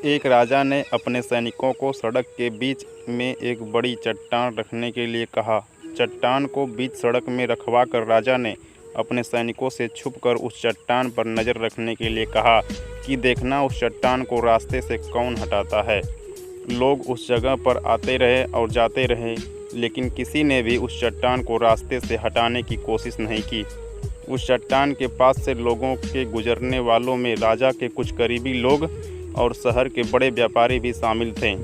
एक राजा ने अपने सैनिकों को सड़क के बीच में एक बड़ी चट्टान रखने के लिए कहा। चट्टान को बीच सड़क में रखवाकर राजा ने अपने सैनिकों से छुपकर उस चट्टान पर नज़र रखने के लिए कहा कि देखना उस चट्टान को रास्ते से कौन हटाता है। लोग उस जगह पर आते रहे और जाते रहे, लेकिन किसी ने भी उस चट्टान को रास्ते से हटाने की कोशिश नहीं की। उस चट्टान के पास से लोगों के गुजरने वालों में राजा के कुछ करीबी लोग और शहर के बड़े व्यापारी भी शामिल थे,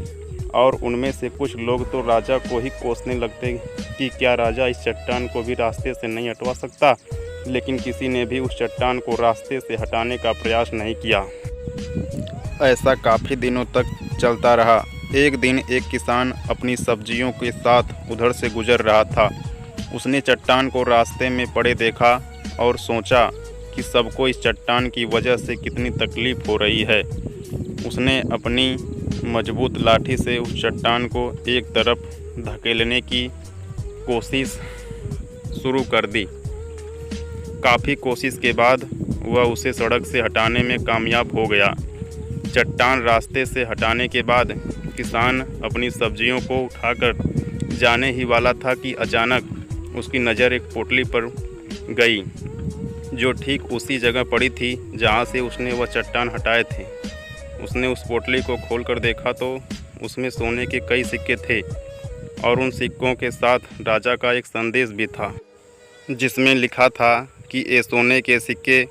और उनमें से कुछ लोग तो राजा को ही कोसने लगते कि क्या राजा इस चट्टान को भी रास्ते से नहीं हटवा सकता, लेकिन किसी ने भी उस चट्टान को रास्ते से हटाने का प्रयास नहीं किया। ऐसा काफ़ी दिनों तक चलता रहा। एक दिन एक किसान अपनी सब्जियों के साथ उधर से गुजर रहा था। उसने चट्टान को रास्ते में पड़े देखा और सोचा कि सबको इस चट्टान की वजह से कितनी तकलीफ़ हो रही है। उसने अपनी मजबूत लाठी से उस चट्टान को एक तरफ धकेलने की कोशिश शुरू कर दी। काफ़ी कोशिश के बाद वह उसे सड़क से हटाने में कामयाब हो गया। चट्टान रास्ते से हटाने के बाद किसान अपनी सब्जियों को उठाकर जाने ही वाला था कि अचानक उसकी नज़र एक पोटली पर गई, जो ठीक उसी जगह पड़ी थी जहाँ से उसने वह चट्टान हटाए थे। उसने उस पोटली को खोलकर देखा तो उसमें सोने के कई सिक्के थे, और उन सिक्कों के साथ राजा का एक संदेश भी था, जिसमें लिखा था कि ये सोने के सिक्के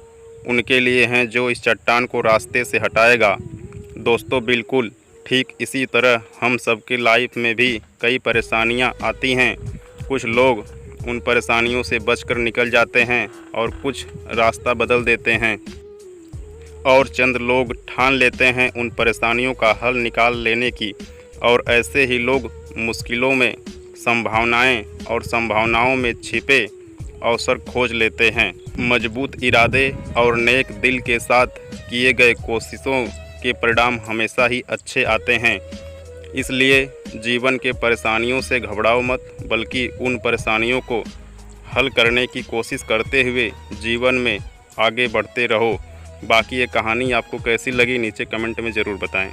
उनके लिए हैं जो इस चट्टान को रास्ते से हटाएगा। दोस्तों, बिल्कुल ठीक इसी तरह हम सबके लाइफ में भी कई परेशानियां आती हैं। कुछ लोग उन परेशानियों से बचकर निकल जाते हैं और कुछ रास्ता बदल देते हैं, और चंद लोग ठान लेते हैं उन परेशानियों का हल निकाल लेने की, और ऐसे ही लोग मुश्किलों में संभावनाएं और संभावनाओं में छिपे अवसर खोज लेते हैं। मजबूत इरादे और नेक दिल के साथ किए गए कोशिशों के परिणाम हमेशा ही अच्छे आते हैं। इसलिए जीवन के परेशानियों से घबराओ मत, बल्कि उन परेशानियों को हल करने की कोशिश करते हुए जीवन में आगे बढ़ते रहो। बाकी ये कहानी आपको कैसी लगी नीचे कमेंट में ज़रूर बताएं।